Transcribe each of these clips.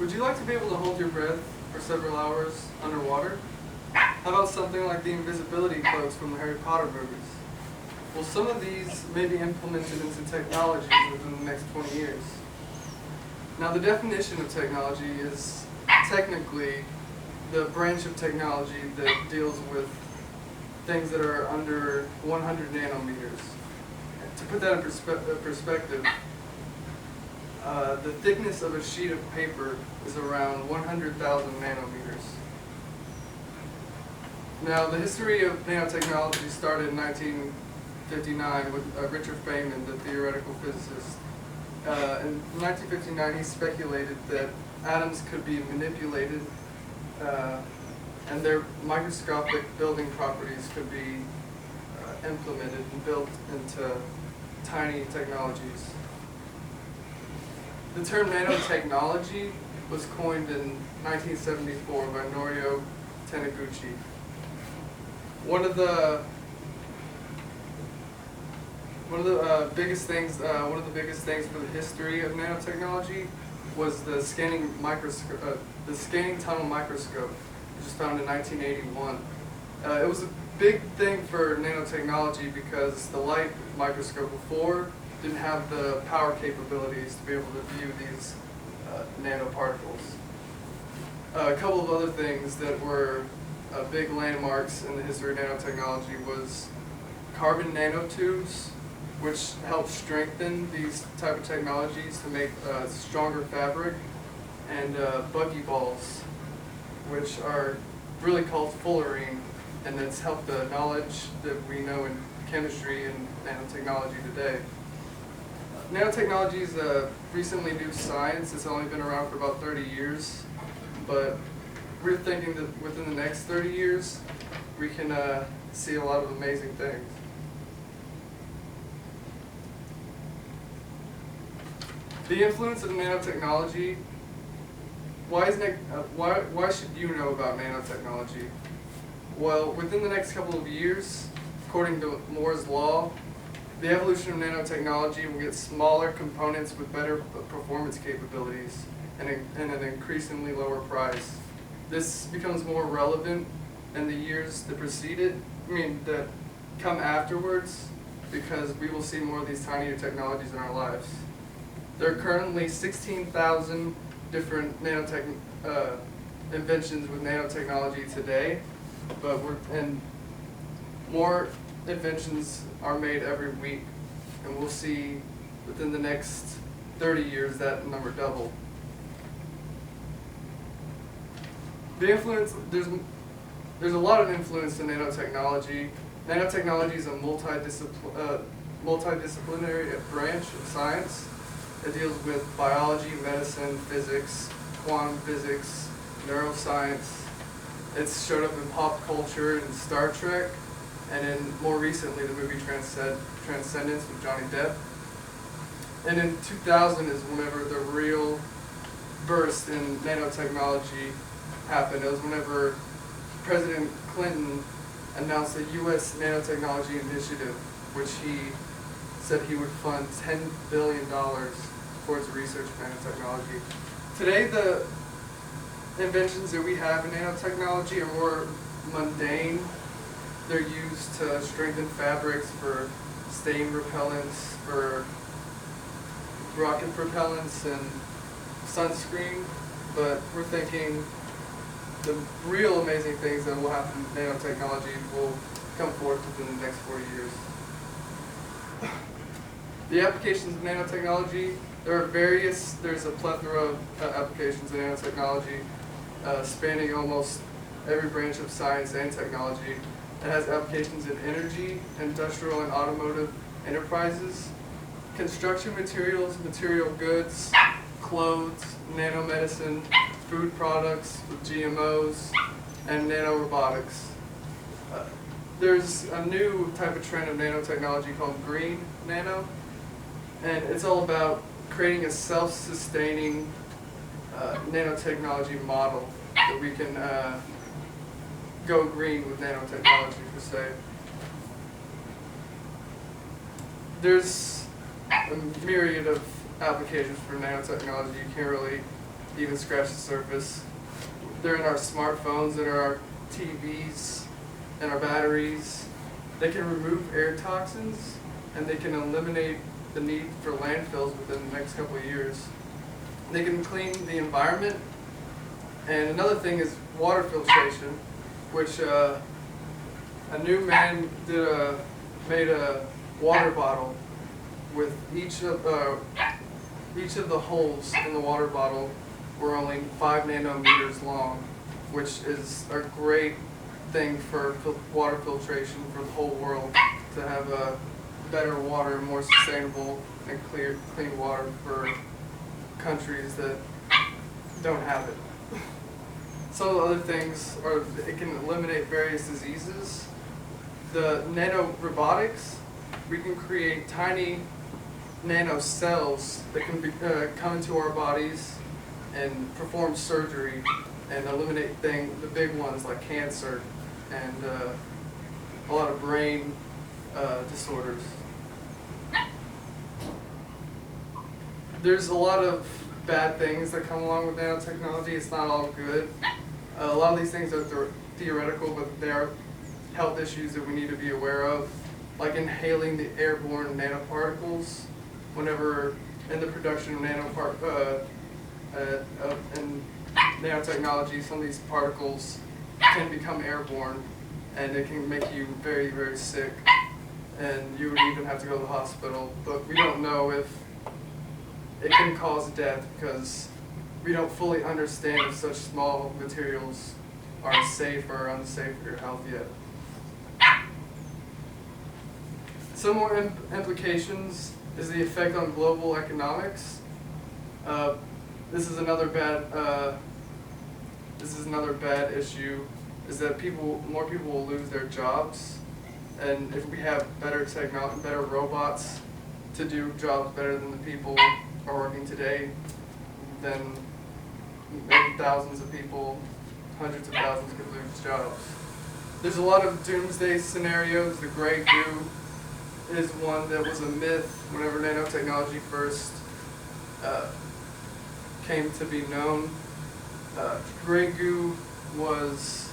Would you like to be able to hold your breath for several hours underwater? How about something like the invisibility cloaks from the Harry Potter movies? Well, some of these may be implemented into technologies within the next 20 years. Now, the definition of technology is technically the branch of technology that deals with things that are under 100 nanometers. To put that in perspective, the thickness of a sheet of paper is around 100,000 nanometers. Now, the history of nanotechnology started in 1959 with Richard Feynman, the theoretical physicist. In 1959, he speculated that atoms could be manipulated and their microscopic building properties could be implemented and built into tiny technologies. The term nanotechnology was coined in 1974 by Norio Taniguchi. One of the biggest things for the history of nanotechnology was the scanning tunnel microscope, which was found in 1981. It was a big thing for nanotechnology because the light microscope before didn't have the power capabilities to be able to view these nanoparticles. A couple of other things that were big landmarks in the history of nanotechnology was carbon nanotubes, which help strengthen these type of technologies to make stronger fabric, and buggy balls, which are really called fullerene, and that's helped the knowledge that we know in chemistry and nanotechnology today. Nanotechnology is a recently new science. It's only been around for about 30 years, but we're thinking that within the next 30 years, we can see a lot of amazing things. The influence of nanotechnology. Why should you know about nanotechnology? Well, within the next couple of years, according to Moore's law, the evolution of nanotechnology will get smaller components with better performance capabilities and an increasingly lower price. This becomes more relevant in the years that that come afterwards, because we will see more of these tinier technologies in our lives. There are currently 16,000 different inventions with nanotechnology today, but more inventions are made every week, and we'll see within the next 30 years that number double. The influence, there's a lot of influence in nanotechnology. Nanotechnology is a multidisciplinary branch of science. It deals with biology, medicine, physics, quantum physics, neuroscience. It's showed up in pop culture in Star Trek, and in more recently the movie Transcendence with Johnny Depp. And in 2000 is whenever the real burst in nanotechnology happened. It was whenever President Clinton announced the U.S. Nanotechnology Initiative, which he said he would fund $10 billion towards research in nanotechnology. Today, the inventions that we have in nanotechnology are more mundane. They're used to strengthen fabrics, for stain repellents, for rocket propellants, and sunscreen. But we're thinking the real amazing things that will happen in nanotechnology will come forth within the next 40 years. The applications of nanotechnology, there's a plethora of applications in nanotechnology, spanning almost every branch of science and technology. It has applications in energy, industrial and automotive enterprises, construction materials, material goods, clothes, nanomedicine, food products with GMOs, and nanorobotics. There's a new type of trend of nanotechnology called green nano, and it's all about creating a self-sustaining nanotechnology model that we can go green with nanotechnology, per se. There's a myriad of applications for nanotechnology. You can't really even scratch the surface. They're in our smartphones, in our TVs, in our batteries. They can remove air toxins, and they can eliminate the need for landfills within the next couple of years. They can clean the environment. And another thing is water filtration, which a new man made a water bottle with each of the holes in the water bottle were only 5 nanometers long, which is a great thing for water filtration for the whole world, to have a better water, more sustainable and clean water for countries that don't have it. Some of the other things are it can eliminate various diseases. The nanorobotics, we can create tiny nano cells that can come into our bodies and perform surgery and eliminate the big ones like cancer and a lot of brain disorders. There's a lot of bad things that come along with nanotechnology. It's not all good. A lot of these things are theoretical, but they are health issues that we need to be aware of, like inhaling the airborne nanoparticles. Whenever in the production of nanotechnology, some of these particles can become airborne, and it can make you very, very sick, and you would even have to go to the hospital. But we don't know if it can cause death because we don't fully understand if such small materials are safe or unsafe for your health yet. Some more implications is the effect on global economics. This is another bad issue, is that more people will lose their jobs, and if we have better technology, better robots to do jobs better than the people are working today, then maybe thousands of people, hundreds of thousands could lose jobs. There's a lot of doomsday scenarios. The gray goo is one that was a myth whenever nanotechnology first came to be known. Gray goo was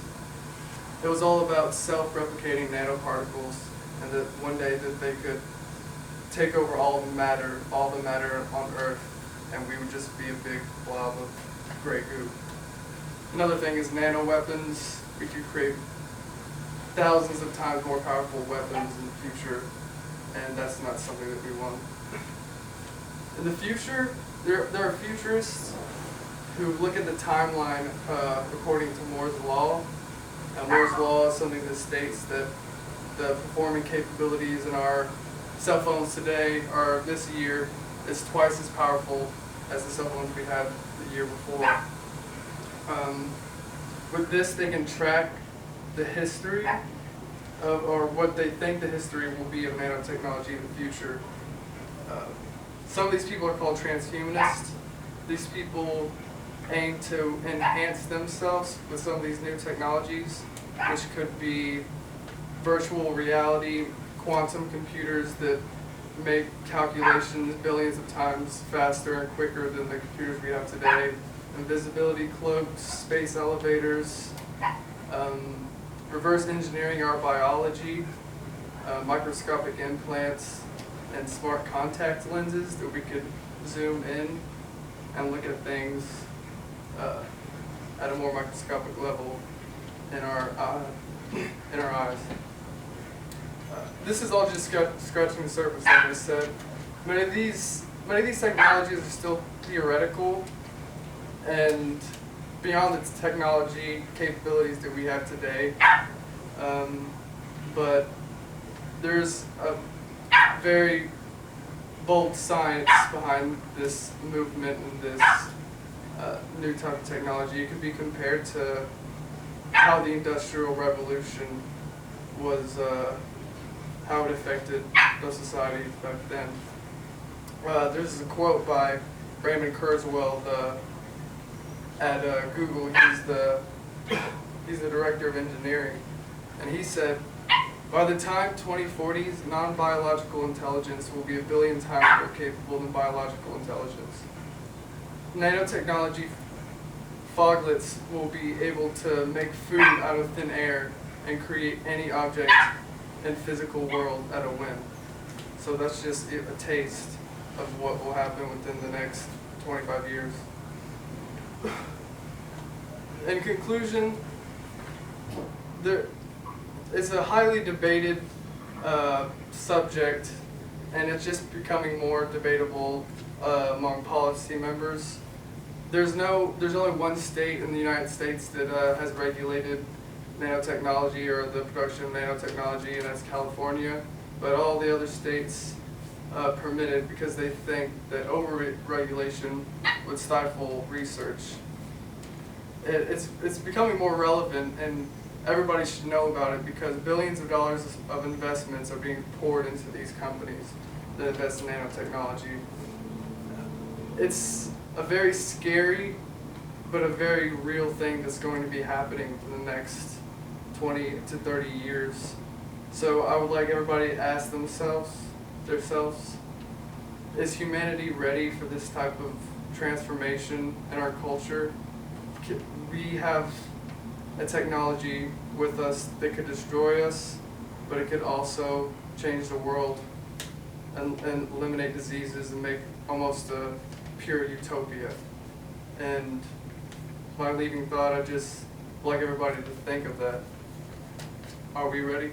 all about self-replicating nanoparticles, and that one day that they could take over all the matter on Earth, and we would just be a big blob of gray goo. Another thing is nanoweapons. We could create thousands of times more powerful weapons in the future, and that's not something that we want. In the future, there are futurists who look at the timeline according to Moore's Law. Moore's Law is something that states that the performing capabilities in our cell phones today, or this year, is twice as powerful as the cell phones we had the year before. With this, they can track the history of, or what they think the history will be of nanotechnology in the future. Some of these people are called transhumanists. These people aim to enhance themselves with some of these new technologies, which could be virtual reality, quantum computers that make calculations billions of times faster and quicker than the computers we have today, invisibility cloaks, space elevators, reverse engineering our biology, microscopic implants, and smart contact lenses that we could zoom in and look at things at a more microscopic level in our eyes. This is all just scratching the surface, like I said. Many of these technologies are still theoretical and beyond the technology capabilities that we have today. But there's a very bold science behind this movement and this new type of technology. It could be compared to how the Industrial Revolution was, how it affected the society back then. There's a quote by Raymond Kurzweil at Google. He's the director of engineering, and he said, by the time 2040s, non-biological intelligence will be 1 billion times more capable than biological intelligence. Nanotechnology Foglets will be able to make food out of thin air and create any object in physical world at a whim. So that's just a taste of what will happen within the next 25 years. In conclusion, it's a highly debated subject, and it's just becoming more debatable among policy members. There's only one state in the United States that has regulated nanotechnology or the production of nanotechnology, and that's California. But all the other states permit it because they think that over-regulation would stifle research. It's becoming more relevant, and everybody should know about it because billions of dollars of investments are being poured into these companies that invest in nanotechnology. It's a very scary but a very real thing that's going to be happening in the next 20 to 30 years. So I would like everybody to ask themselves, is humanity ready for this type of transformation in our culture? We have a technology with us that could destroy us, but it could also change the world and eliminate diseases and make almost a pure utopia. And my leaving thought, I just like everybody to think of that. Are we ready?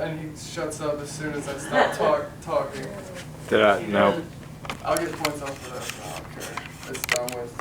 And he shuts up as soon as I stop talking. Did I? No. I'll get points off for that. I don't care. It's done with.